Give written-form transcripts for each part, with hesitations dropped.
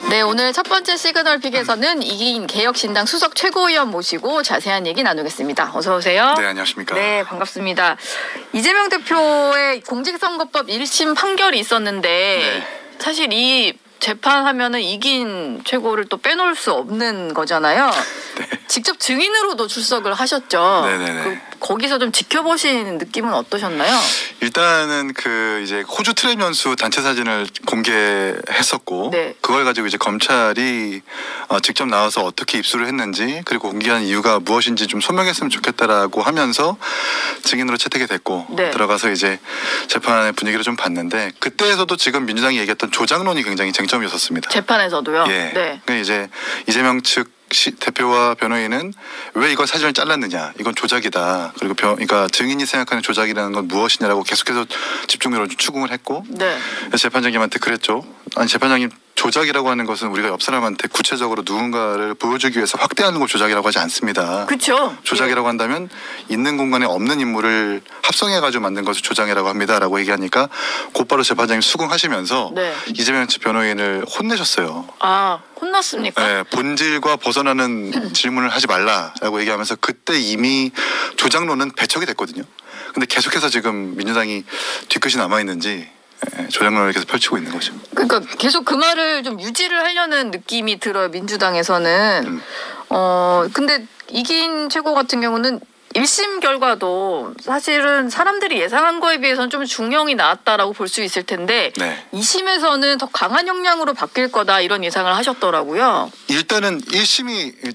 네, 오늘 첫 번째 시그널 픽에서는 이기인 개혁신당 수석 최고위원 모시고 자세한 얘기 나누겠습니다. 어서 오세요. 네, 안녕하십니까. 네, 반갑습니다. 이재명 대표의 공직선거법 1심 판결이 있었는데 네. 사실 이 재판하면은 이긴 최고를 또 빼놓을 수 없는 거잖아요. 네. 직접 증인으로도 출석을 하셨죠. 네네네. 거기서 좀 지켜보신 느낌은 어떠셨나요? 일단은 이제 호주 트램 연수 단체 사진을 공개했었고, 네. 그걸 가지고 이제 검찰이 직접 나와서 어떻게 입수를 했는지 그리고 공개한 이유가 무엇인지 좀 소명했으면 좋겠다라고 하면서 증인으로 채택이 됐고 네. 들어가서 이제 재판의 분위기를 좀 봤는데 그때에서도 지금 민주당이 얘기했던 조작론이 굉장히 쟁점이었었습니다. 재판에서도요? 예. 네. 그러니까 이제 이재명 측 대표와 변호인은 왜 이걸 사진을 잘랐느냐, 이건 조작이다. 그리고 그러니까 증인이 생각하는 조작이라는 건 무엇이냐라고 계속해서 집중적으로 추궁을 했고, 네. 재판장님한테 그랬죠. 아니 재판장님, 조작이라고 하는 것은 우리가 옆 사람한테 구체적으로 누군가를 보여주기 위해서 확대하는 걸 조작이라고 하지 않습니다. 그렇죠. 조작이라고 한다면 있는 공간에 없는 인물을 합성해가지고 만든 것을 조작이라고 합니다라고 얘기하니까 곧바로 재판장님 수긍하시면서 네. 이재명 측 변호인을 혼내셨어요. 아, 혼났습니까? 네, 본질과 벗어나는 질문을 하지 말라라고 얘기하면서 그때 이미 조작론은 배척이 됐거든요. 근데 계속해서 지금 민주당이 뒤끝이 남아있는지 조작론을 계속 펼치고 있는 거죠. 그러니까 계속 그 말을 좀 유지를 하려는 느낌이 들어요, 민주당에서는. 근데 이긴 최고 같은 경우는 1심 결과도 사실은 사람들이 예상한 거에 비해서는 좀 중형이 나왔다라고 볼 수 있을 텐데 네. 2심에서는 더 강한 형량으로 바뀔 거다 이런 예상을 하셨더라고요. 일단은 1심이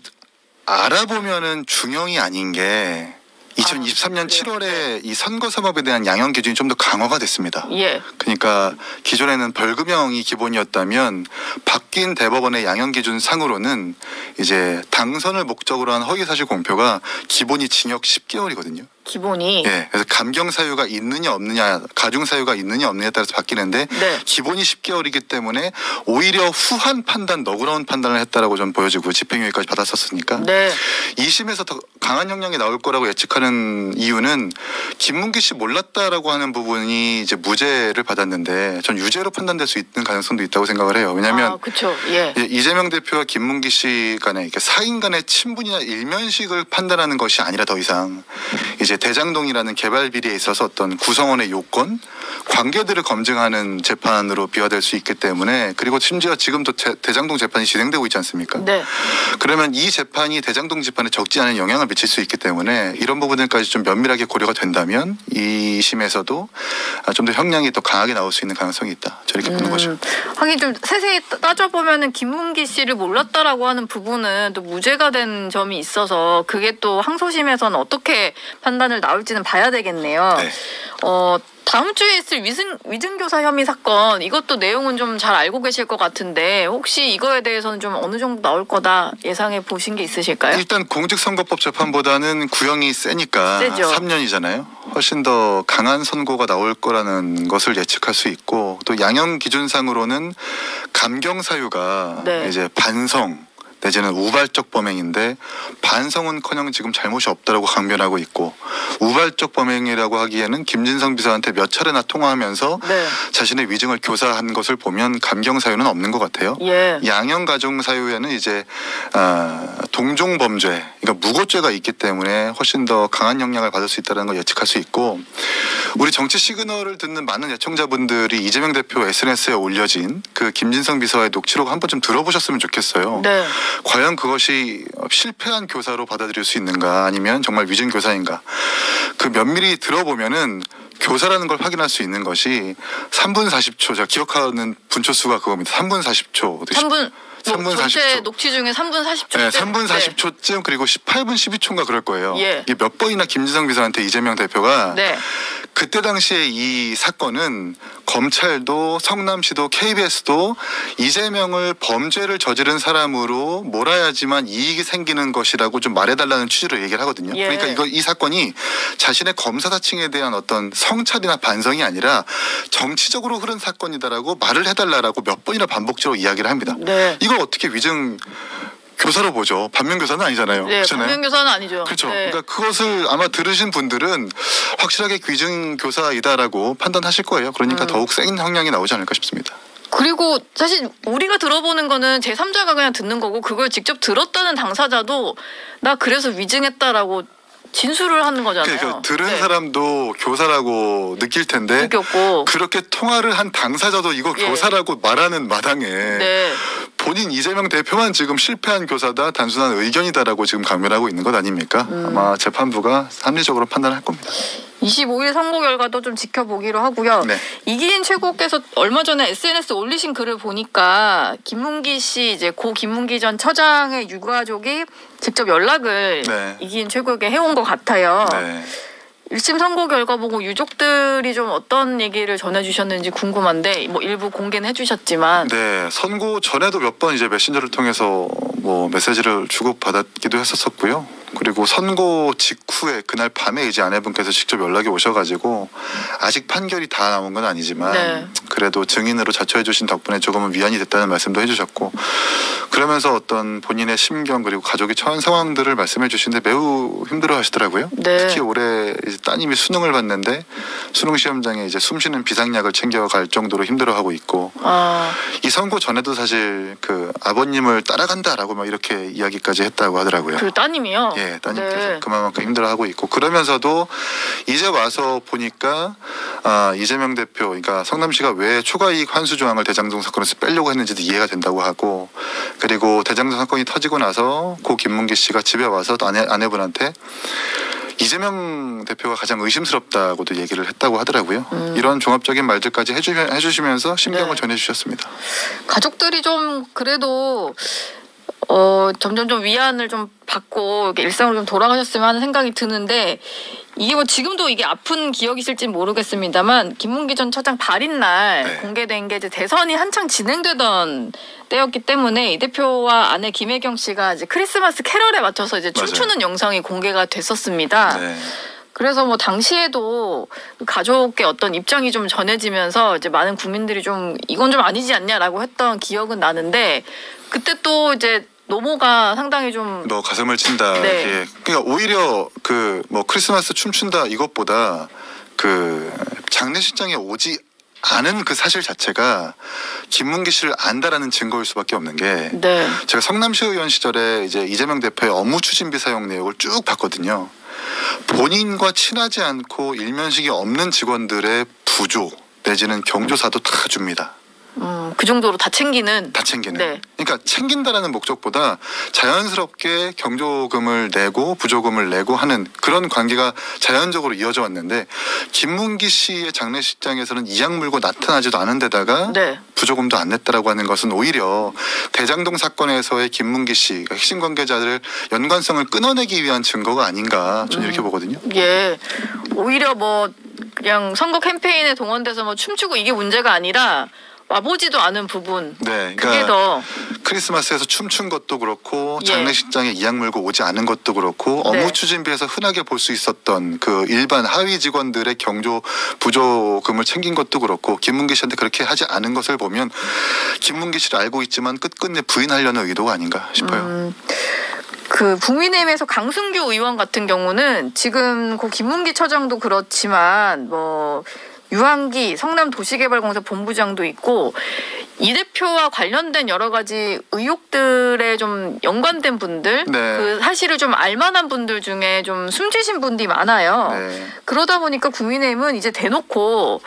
알아보면은 중형이 아닌 게 2023년 7월에 이 선거사법에 대한 양형 기준이 좀 더 강화가 됐습니다. 예. 그러니까 기존에는 벌금형이 기본이었다면 바뀐 대법원의 양형 기준 상으로는 이제 당선을 목적으로 한 허위사실 공표가 기본이 징역 10개월이거든요. 기본이. 예, 그래서 감경 사유가 있느냐 없느냐, 가중 사유가 있느냐 없느냐에 따라서 바뀌는데 네. 기본이 10개월이기 때문에 오히려 후한 판단, 너그러운 판단을 했다라고 좀 보여지고 집행유예까지 받았었으니까 네. 2심에서 더 강한 형량이 나올 거라고 예측하는 이유는 김문기 씨 몰랐다라고 하는 부분이 이제 무죄를 받았는데 전 유죄로 판단될 수 있는 가능성도 있다고 생각을 해요. 왜냐하면 그렇죠. 예. 이재명 대표와 김문기 씨 간에 사인 간의 친분이나 일면식을 판단하는 것이 아니라 더 이상 이제 대장동이라는 개발 비리에 있어서 어떤 구성원의 요건, 관계들을 검증하는 재판으로 비화될 수 있기 때문에 그리고 심지어 지금도 대장동 재판이 진행되고 있지 않습니까? 네. 그러면 이 재판이 대장동 재판에 적지 않은 영향을 미칠 수 있기 때문에 이런 부분들까지 좀 면밀하게 고려가 된다면 이 심에서도 좀 더 형량이 더 강하게 나올 수 있는 가능성이 있다. 저렇게 보는 거죠. 하긴 좀 세세히 따져보면은 김문기 씨를 몰랐다라고 하는 부분은 또 무죄가 된 점이 있어서 그게 또 항소심에서는 어떻게 판단을 나올지는 봐야 되겠네요. 네. 다음 주에 있을 위증교사 혐의 사건 이것도 내용은 좀 잘 알고 계실 것 같은데 혹시 이거에 대해서는 좀 어느 정도 나올 거다 예상해 보신 게 있으실까요? 일단 공직선거법 재판보다는 구형이 세니까 세죠. 3년이잖아요. 훨씬 더 강한 선고가 나올 거라는 것을 예측할 수 있고 또 양형 기준상으로는 감경 사유가 네. 이제 반성 내지는 우발적 범행인데 반성은커녕 지금 잘못이 없다라고 강변하고 있고 우발적 범행이라고 하기에는 김진성 비서한테 몇 차례나 통화하면서 네. 자신의 위증을 교사한 것을 보면 감경 사유는 없는 것 같아요. 예. 양형 가중 사유에는 이제 동종 범죄, 그러니까 무고죄가 있기 때문에 훨씬 더 강한 형량을 받을 수 있다는 걸 예측할 수 있고 우리 정치 시그널을 듣는 많은 애청자분들이 이재명 대표 SNS에 올려진 그 김진성 비서의 녹취록 한번 좀 들어보셨으면 좋겠어요. 네. 과연 그것이 실패한 교사로 받아들일 수 있는가 아니면 정말 위증 교사인가 그 면밀히 들어보면은 교사라는 걸 확인할 수 있는 것이 3분 40초 제가 기억하는 분초수가 그겁니다. 3분 40초 3분 3분 전체 40초. 녹취 중에 3분 40초. 네, 3분 40초쯤 그리고 18분 12초인가 그럴 거예요. 예. 이게 몇 번이나 김진성 비서한테 이재명 대표가 네. 그때 당시에 이 사건은 검찰도 성남시도 KBS도 이재명을 범죄를 저지른 사람으로 몰아야지만 이익이 생기는 것이라고 좀 말해달라는 취지로 얘기를 하거든요. 예. 그러니까 이 사건이 자신의 검사사칭에 대한 어떤 성찰이나 반성이 아니라 정치적으로 흐른 사건이다라고 말을 해달라고 몇 번이나 반복적으로 이야기를 합니다. 네. 이걸 어떻게 위증 교사로 보죠. 반면교사는 아니잖아요. 네, 그렇잖아요. 반면교사는 아니죠. 그렇죠. 네. 그러니까 그것을 아마 들으신 분들은 확실하게 위증 교사이다라고 판단하실 거예요. 그러니까 더욱 센 형량이 나오지 않을까 싶습니다. 그리고 사실 우리가 들어보는 거는 제3자가 그냥 듣는 거고 그걸 직접 들었다는 당사자도 나 그래서 위증했다라고 진술을 하는 거잖아요. 그러니까 들은 사람도 교사라고 느낄 텐데 느꼈고 그렇게 통화를 한 당사자도 이거 교사라고 말하는 마당에 본인 이재명 대표만 지금 실패한 교사다 단순한 의견이다라고 지금 강변하고 있는 것 아닙니까? 아마 재판부가 합리적으로 판단할 겁니다. 25일 선고 결과도 좀 지켜보기로 하고요. 네. 이기인 최고께서 얼마 전에 SNS 올리신 글을 보니까 김문기 씨 이제 고 김문기 전 처장의 유가족이 직접 연락을 이기인 최고에게 해온 것 같아요. 1심 선고 결과 보고 유족들이 좀 어떤 얘기를 전해주셨는지 궁금한데 뭐 일부 공개는 해주셨지만 선고 전에도 몇 번 이제 메신저를 통해서 뭐 메시지를 주고받았기도 했었고요. 그리고 선고 직후에 그날 밤에 이제 아내분께서 직접 연락이 오셔가지고 아직 판결이 다 나온 건 아니지만 그래도 증인으로 자처해 주신 덕분에 조금은 위안이 됐다는 말씀도 해주셨고 그러면서 어떤 본인의 심경 그리고 가족이 처한 상황들을 말씀해 주시는데 매우 힘들어 하시더라고요. 특히 올해 이제 따님이 수능을 봤는데 수능 시험장에 이제 숨쉬는 비상약을 챙겨갈 정도로 힘들어하고 있고 이 선고 전에도 사실 그 아버님을 따라간다라고 막 이렇게 이야기까지 했다고 하더라고요. 그 따님이요? 예, 따님께서 그만큼 힘들어하고 있고 그러면서도 이제 와서 보니까 이재명 대표 그러니까 성남시가 왜 초과이익 환수 조항을 대장동 사건에서 빼려고 했는지도 이해가 된다고 하고 그리고 대장동 사건이 터지고 나서 고 김문기 씨가 집에 와서 아내분한테 이재명 대표가 가장 의심스럽다고도 얘기를 했다고 하더라고요. 이런 종합적인 말들까지 해주시면서 심경을 전해주셨습니다. 가족들이 좀 그래도 점점 좀 위안을 좀 받고 이렇게 일상으로 좀 돌아가셨으면 하는 생각이 드는데 이게 뭐 지금도 이게 아픈 기억이실진 모르겠습니다만 김문기 전 처장 발인날 공개된 게 이제 대선이 한창 진행되던 때였기 때문에 이 대표와 아내 김혜경 씨가 이제 크리스마스 캐럴에 맞춰서 이제 춤추는 영상이 공개가 됐었습니다. 그래서 뭐 당시에도 가족의 어떤 입장이 좀 전해지면서 이제 많은 국민들이 좀 이건 좀 아니지 않냐라고 했던 기억은 나는데 그때 또 이제 노모가 상당히 좀 너 가슴을 친다. 그러니까 오히려 그 뭐 크리스마스 춤춘다 이것보다 그 장례식장에 오지 않은 그 사실 자체가 김문기 씨를 안다라는 증거일 수밖에 없는 게 제가 성남시 의원 시절에 이제 이재명 대표의 업무 추진비 사용 내역을 쭉 봤거든요. 본인과 친하지 않고 일면식이 없는 직원들의 부조 내지는 경조사도 다 줍니다. 그 정도로 다 챙기는. 그러니까 챙긴다라는 목적보다 자연스럽게 경조금을 내고 부조금을 내고 하는 그런 관계가 자연적으로 이어져 왔는데 김문기 씨의 장례식장에서는 이악 물고 나타나지도 않은 데다가 부조금도 안 냈다라고 하는 것은 오히려 대장동 사건에서의 김문기 씨 핵심 관계자들의 연관성을 끊어내기 위한 증거가 아닌가 저는 이렇게 보거든요. 오히려 뭐 그냥 선거 캠페인에 동원돼서 뭐 춤추고 이게 문제가 아니라 와보지도 않은 부분. 그러니까 그게 더 크리스마스에서 춤춘 것도 그렇고 장례식장에 이악 물고 오지 않은 것도 그렇고 업무 추진비에서 흔하게 볼 수 있었던 그 일반 하위 직원들의 경조 부조금을 챙긴 것도 그렇고 김문기 씨한테 그렇게 하지 않은 것을 보면 김문기 씨를 알고 있지만 끝끝내 부인하려는 의도가 아닌가 싶어요. 그 국민의힘에서 강승규 의원 같은 경우는 지금 그 김문기 처장도 그렇지만 뭐 유한기 성남도시개발공사 본부장도 있고 이 대표와 관련된 여러 가지 의혹들에 좀 연관된 분들 그 사실을 좀 알만한 분들 중에 좀 숨지신 분들이 많아요. 그러다 보니까 국민의힘은 이제 대놓고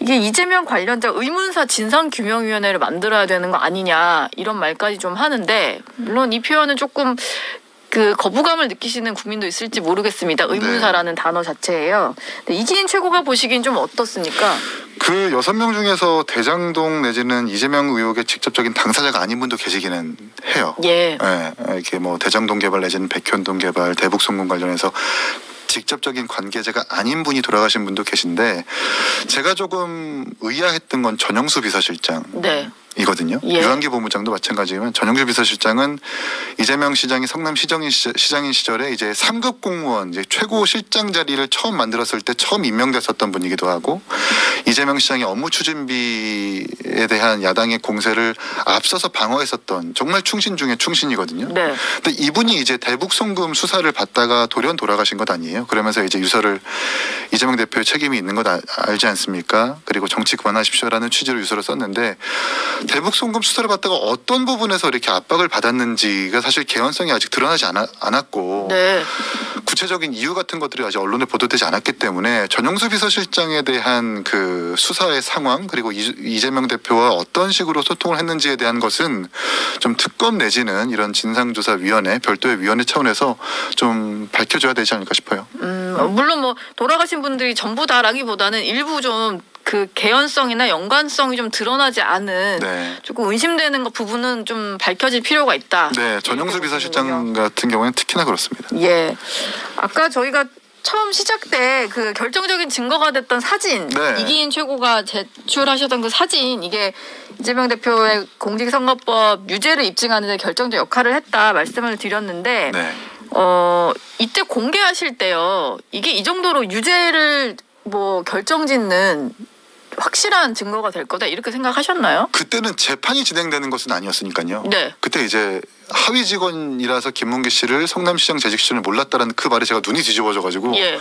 이게 이재명 관련자 의문사 진상규명위원회를 만들어야 되는 거 아니냐 이런 말까지 좀 하는데 물론 이 표현은 조금 그 거부감을 느끼시는 국민도 있을지 모르겠습니다. 의문사라는 단어 자체예요. 이기인 최고가 보시기엔 좀 어떻습니까? 그 6명 중에서 대장동 내지는 이재명 의혹의 직접적인 당사자가 아닌 분도 계시기는 해요. 이렇게 뭐 대장동 개발 내지는 백현동 개발, 대북송금 관련해서 직접적인 관계자가 아닌 분이 돌아가신 분도 계신데 제가 조금 의아했던 건 전영수 비서실장. 이거든요. 예. 유한기 본부장도 마찬가지지만 전영주 비서실장은 이재명 시장이 성남 시장인 시절에 이제 3급 공무원 이제 최고 실장 자리를 처음 만들었을 때 처음 임명됐었던 분이기도 하고 이재명 시장의 업무 추진비에 대한 야당의 공세를 앞서서 방어했었던 정말 충신 중에 충신이거든요. 네. 근데 이분이 이제 대북 송금 수사를 받다가 돌연 돌아가신 것 아니에요. 그러면서 이제 유서를 이재명 대표의 책임이 있는 것 알지 않습니까? 그리고 정치 그만하십시오라는 취지로 유서를 썼는데 대북 송금 수사를 받다가 어떤 부분에서 이렇게 압박을 받았는지가 사실 개연성이 아직 드러나지 않았고 네. 구체적인 이유 같은 것들이 아직 언론에 보도되지 않았기 때문에 전영수 비서실장에 대한 그 수사의 상황 그리고 이재명 대표와 어떤 식으로 소통을 했는지에 대한 것은 좀 특검 내지는 이런 진상조사위원회 별도의 위원회 차원에서 좀 밝혀줘야 되지 않을까 싶어요. 물론 뭐 돌아가신 분들이 전부 다라기보다는 일부 좀 그 개연성이나 연관성이 좀 드러나지 않은 네. 조금 의심되는 부분은 좀 밝혀질 필요가 있다. 네, 전영수 비서실장 같은 경우에는 특히나 그렇습니다. 예, 아까 저희가 처음 시작 때 그 결정적인 증거가 됐던 사진 네. 이기인 최고가 제출하셨던 그 사진 이게 이재명 대표의 공직선거법 유죄를 입증하는 데 결정적 역할을 했다 말씀을 드렸는데 네. 이때 공개하실 때요 이게 이 정도로 유죄를 뭐 결정짓는 확실한 증거가 될 거다 이렇게 생각하셨나요? 그때는 재판이 진행되는 것은 아니었으니까요. 네. 그때 이제 하위 직원이라서 김문기 씨를 성남시장 재직 시절에 몰랐다라는 그 말에 제가 눈이 뒤집어져가지고 예.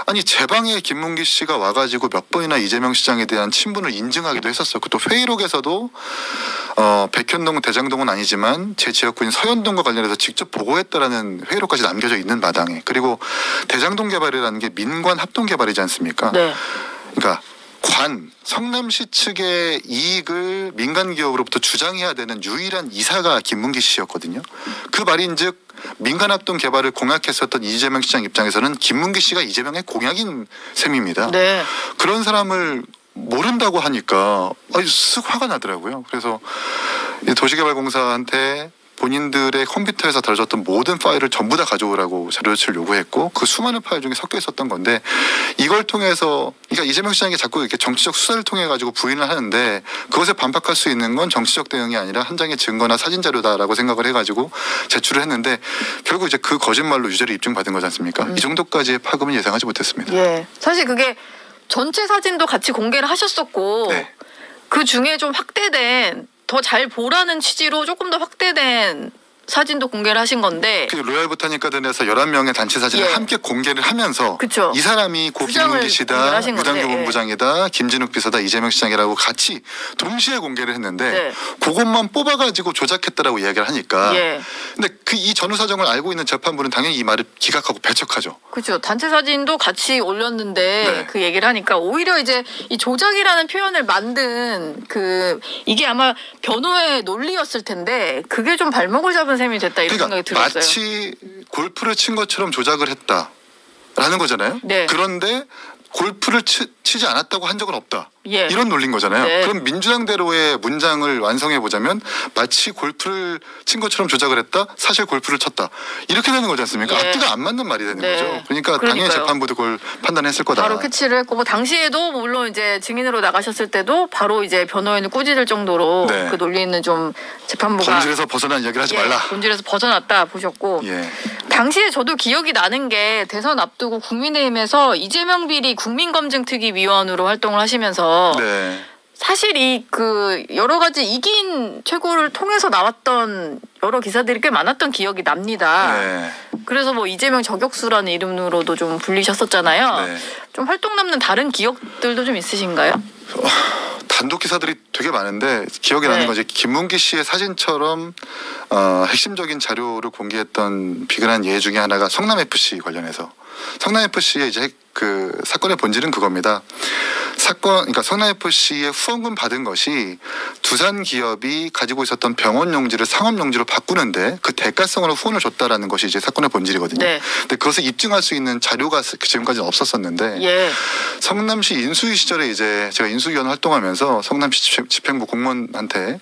아니 제 방에 김문기 씨가 와가지고 몇 번이나 이재명 시장에 대한 친분을 인증하기도 했었어요. 또 회의록에서도 백현동 대장동은 아니지만 제 지역구인 서현동과 관련해서 직접 보고했다라는 회의록까지 남겨져 있는 마당에 그리고 대장동 개발이라는 게 민관 합동 개발이지 않습니까? 네. 그러니까 성남시 측의 이익을 민간 기업으로부터 주장해야 되는 유일한 이사가 김문기 씨였거든요. 그 말인즉 민간 합동 개발을 공약했었던 이재명 시장 입장에서는 김문기 씨가 이재명의 공약인 셈입니다. 네. 그런 사람을 모른다고 하니까 쓱 화가 나더라고요. 그래서 도시개발공사한테 본인들의 컴퓨터에서 다뤄졌던 모든 파일을 전부 다 가져오라고 자료조치를 요구했고 그 수많은 파일 중에 섞여 있었던 건데 이걸 통해서 그러니까 이재명 시장이 자꾸 이렇게 정치적 수사를 통해 가지고 부인을 하는데 그것에 반박할 수 있는 건 정치적 대응이 아니라 한 장의 증거나 사진 자료다라고 생각을 해가지고 제출을 했는데 결국 이제 그 거짓말로 유죄를 입증받은 거지 않습니까? 이 정도까지의 파급은 예상하지 못했습니다. 예. 사실 그게 전체 사진도 같이 공개를 하셨었고 네. 그 중에 좀 확대된 더 잘 보라는 취지로 조금 더 확대된 사진도 공개를 하신 건데 그 로얄 보타닉 가든에서 11명의 단체 사진을 예. 함께 공개를 하면서 그쵸. 이 사람이 고 김문기 씨다, 공개하신 건데, 유당규 예. 본부장이다, 김진욱 비서다, 이재명 시장이라고 같이 동시에 공개를 했는데 네. 그것만 뽑아가지고 조작했다라고 이야기를 하니까 예. 근데 이 전후 사정을 알고 있는 재판부는 당연히 이 말을 기각하고 배척하죠. 그렇죠. 단체 사진도 같이 올렸는데 네. 그 얘기를 하니까 오히려 이제 이 조작이라는 표현을 만든 이게 아마 변호의 논리였을 텐데 그게 좀 발목을 잡은 셈이 됐다 이런 생각이 들었어요. 마치 골프를 친 것처럼 조작을 했다라는 거잖아요. 네. 그런데 골프를 치지 않았다고 한 적은 없다. 예. 이런 논리인 거잖아요. 네. 그럼 민주당대로의 문장을 완성해 보자면 마치 골프를 친 것처럼 조작을 했다. 사실 골프를 쳤다. 이렇게 되는 거지 않습니까? 예. 앞뒤가 안 맞는 말이 되는 네. 거죠. 그러니까 당연히 그러니까요. 재판부도 그걸 판단했을 거다. 바로 캐치를 했고 뭐 당시에도 물론 이제 증인으로 나가셨을 때도 바로 이제 변호인을 꾸짖을 정도로 네. 그 논리는 좀 재판부가 본질에서 벗어난 이야기를 하지 말라. 본질에서 벗어났다 보셨고 예. 당시에 저도 기억이 나는 게 대선 앞두고 국민의힘에서 이재명 비리 국민검증특위위원으로 활동을 하시면서 네. 사실 여러 가지 이긴 최고를 통해서 나왔던 여러 기사들이 꽤 많았던 기억이 납니다. 네. 그래서 뭐 이재명 저격수라는 이름으로도 좀 불리셨었잖아요. 네. 좀 활동 남는 다른 기억들도 좀 있으신가요? 단독 기사들이 되게 많은데 기억에 나는 네. 건 이제 김문기 씨의 사진처럼 핵심적인 자료를 공개했던 비근한 예 중에 하나가 성남FC 관련해서 성남FC의 이제 그 사건의 본질은 그겁니다. 그러니까 성남FC의 후원금 받은 것이 두산 기업이 가지고 있었던 병원 용지를 상업 용지로 바꾸는데 그 대가성으로 후원을 줬다라는 것이 이제 사건의 본질이거든요. 네. 근데 그것을 입증할 수 있는 자료가 지금까지는 없었었는데 예. 성남시 인수위 시절에 이제 제가 인수위원 활동하면서 성남시 집행부 공무원한테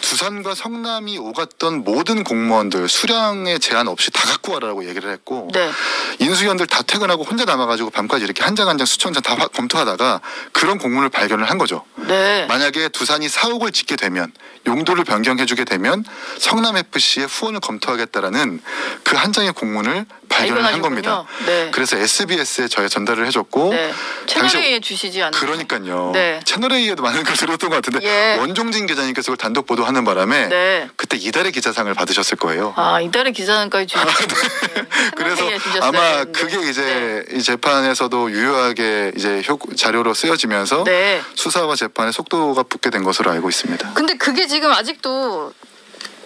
두산과 성남이 오갔던 모든 공무원들 수량의 제한 없이 다 갖고 와라라고 얘기를 했고 네. 인수위원들 다 퇴근하고 혼자 남아가지고 밤까지 이렇게 한 장 한 장 수천 장 다 검토하다가 그런 공문을 발견을 한 거죠. 네. 만약에 두산이 사옥을 짓게 되면 용도를 변경해주게 되면 성남FC의 후원을 검토하겠다라는 그 한 장의 공문을 발견을 한 겁니다. 네. 그래서 SBS에 저희 전달을 해줬고 네. 채널A에 주시지 않나요? 그러니까요. 네. 채널A에도 많은 걸 들었던 것 같은데 예. 원종진 기자님께서 그걸 단독 보도하는 바람에 네. 그때 이달의 기자상을 받으셨을 거예요. 아, 이달의 기자상까지 주셨어요. 그래서 아마 그게 이제 네. 이 재판에서도 유효하게 이제 자료로 쓰여지면서 네. 수사와 재판의 속도가 붙게 된 것으로 알고 있습니다. 근데 그게 지금 아직도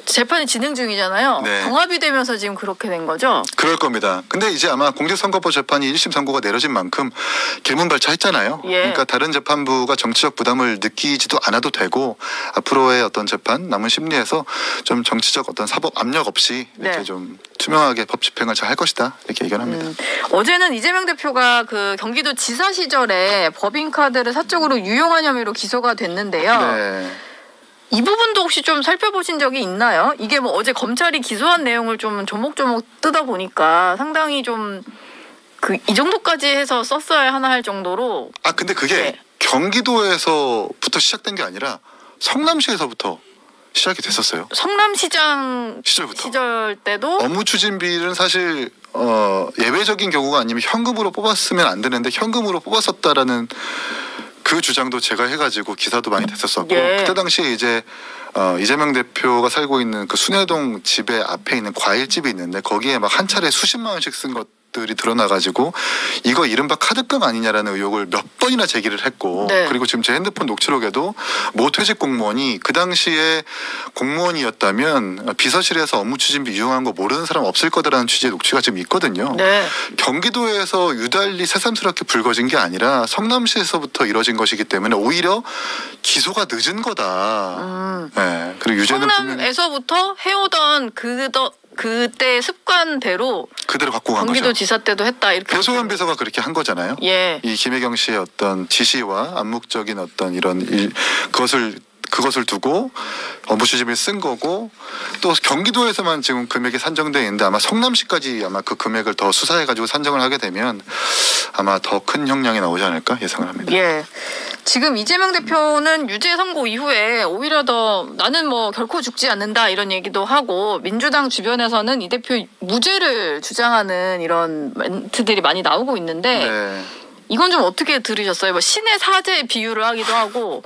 재판이 진행 중이잖아요. 네. 병합이 되면서 지금 그렇게 된 거죠? 그럴 겁니다. 근데 이제 아마 공직선거법 재판이 1심 선고가 내려진 만큼 개문발차했잖아요. 예. 그러니까 다른 재판부가 정치적 부담을 느끼지도 않아도 되고 앞으로의 어떤 재판 남은 심리에서 좀 정치적 어떤 사법 압력 없이 이렇게 네. 좀 투명하게 법 집행을 잘 할 것이다 이렇게 예견합니다. 어제는 이재명 대표가 그 경기도 지사 시절에 법인카드를 사적으로 유용한 혐의로 기소가 됐는데요. 네. 이 부분도 혹시 좀 살펴보신 적이 있나요? 이게 뭐 어제 검찰이 기소한 내용을 좀 조목조목 뜯어 보니까 상당히 좀 그 이 정도까지 해서 썼어야 하나 할 정도로. 아 근데 그게 네. 경기도에서부터 시작된 게 아니라 성남시에서부터 시작이 됐었어요. 성남시장 시절부터. 시절 때도 업무 추진비는 사실 예외적인 경우가 아니면 현금으로 뽑았으면 안 되는데 현금으로 뽑았었다라는 그 주장도 제가 해가지고 기사도 많이 됐었었고 예. 그때 당시에 이제 이재명 대표가 살고 있는 그 순회동 집에 앞에 있는 과일집이 있는데 거기에 막 한 차례 수십만 원씩 쓴 것들이 드러나가지고 이거 이른바 카드값 아니냐라는 의혹을 몇 번이나 제기를 했고 네. 그리고 지금 제 핸드폰 녹취록에도 모 퇴직 공무원이 그 당시에 공무원이었다면 비서실에서 업무 추진비 유용한 거 모르는 사람 없을 거다라는 취지의 녹취가 지금 있거든요. 네. 경기도에서 유달리 새삼스럽게 불거진 게 아니라 성남시에서부터 이뤄진 것이기 때문에 오히려 기소가 늦은 거다. 네. 그리고 유죄는 분명히 성남에서부터 해오던 그때 습관대로 그대로 갖고 간 경기도 거죠. 지사 때도 했다 이렇게. 배소연 비서가 그렇게 한 거잖아요. 예. 이 김혜경 씨의 어떤 지시와 암묵적인 어떤 이런 그것을 두고 업무 추진비를 쓴 거고 또 경기도에서만 지금 금액이 산정돼 있는데 아마 성남시까지 아마 그 금액을 더 수사해가지고 산정을 하게 되면 아마 더 큰 형량이 나오지 않을까 예상을 합니다. 예. 지금 이재명 대표는 유죄 선고 이후에 오히려 더 나는 뭐 결코 죽지 않는다 이런 얘기도 하고 민주당 주변에서는 이 대표 무죄를 주장하는 이런 멘트들이 많이 나오고 있는데 네. 이건 좀 어떻게 들으셨어요? 뭐 신의 사제 비유를 하기도 하고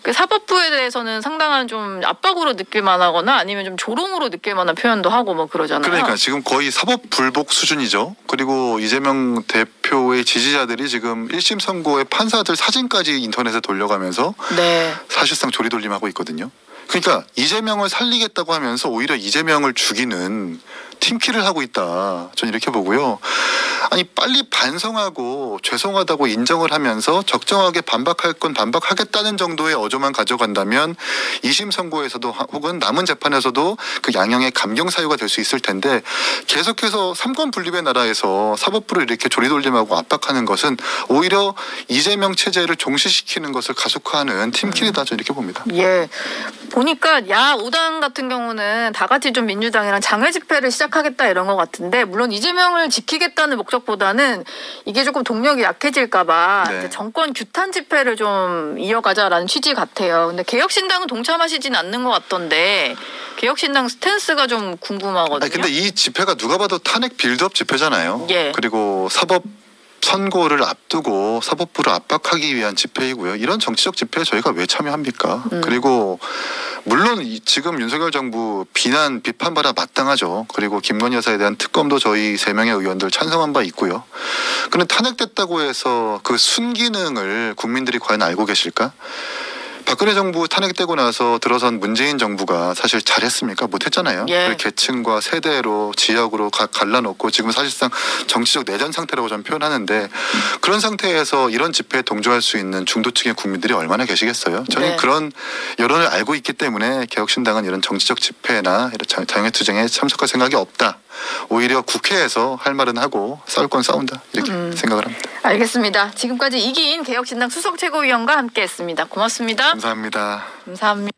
그 사법부에 대해서는 상당한 좀 압박으로 느낄 만하거나 아니면 좀 조롱으로 느낄 만한 표현도 하고 뭐 그러잖아요. 그러니까 지금 거의 사법 불복 수준이죠. 그리고 이재명 대표의 지지자들이 지금 1심 선고의 판사들 사진까지 인터넷에 돌려가면서 네. 사실상 조리돌림하고 있거든요. 그러니까 이재명을 살리겠다고 하면서 오히려 이재명을 죽이는 팀킬을 하고 있다. 저는 이렇게 보고요. 아니 빨리 반성하고 죄송하다고 인정을 하면서 적정하게 반박할 건 반박하겠다는 정도의 어조만 가져간다면 2심 선고에서도 혹은 남은 재판에서도 그 양형의 감경 사유가 될 수 있을 텐데 계속해서 삼권 분립의 나라에서 사법부를 이렇게 조리돌림하고 압박하는 것은 오히려 이재명 체제를 종시시키는 것을 가속화하는 팀킬이다. 저는 이렇게 봅니다. 예. 보니까 야 5당 같은 경우는 다 같이 좀 민주당이랑 장외 집회를 시작하겠다 이런 것 같은데 물론 이재명을 지키겠다는 목적보다는 이게 조금 동력이 약해질까 봐 네. 정권 규탄 집회를 좀 이어가자라는 취지 같아요. 근데 개혁신당은 동참하시진 않는 것 같던데 개혁신당 스탠스가 좀 궁금하거든요. 아니, 근데 이 집회가 누가 봐도 탄핵 빌드업 집회잖아요. 예. 그리고 사법 선고를 앞두고 사법부를 압박하기 위한 집회이고요. 이런 정치적 집회에 저희가 왜 참여합니까? 그리고 물론 지금 윤석열 정부 비판받아 마땅하죠. 그리고 김건희 여사에 대한 특검도 저희 3명의 의원들 찬성한 바 있고요. 그런데 탄핵됐다고 해서 그 순기능을 국민들이 과연 알고 계실까? 박근혜 정부 탄핵되고 나서 들어선 문재인 정부가 사실 잘했습니까? 못했잖아요. 예. 계층과 세대로 지역으로 갈라놓고 지금 사실상 정치적 내전 상태라고 저는 표현하는데 그런 상태에서 이런 집회에 동조할 수 있는 중도층의 국민들이 얼마나 계시겠어요? 저는 네. 그런 여론을 알고 있기 때문에 개혁신당은 이런 정치적 집회나 이런 장외투쟁에 참석할 생각이 없다. 오히려 국회에서 할 말은 하고 싸울 건 싸운다. 이렇게 생각을 합니다. 알겠습니다. 지금까지 이기인 개혁신당 수석 최고위원과 함께했습니다. 고맙습니다. 감사합니다. 감사합니다.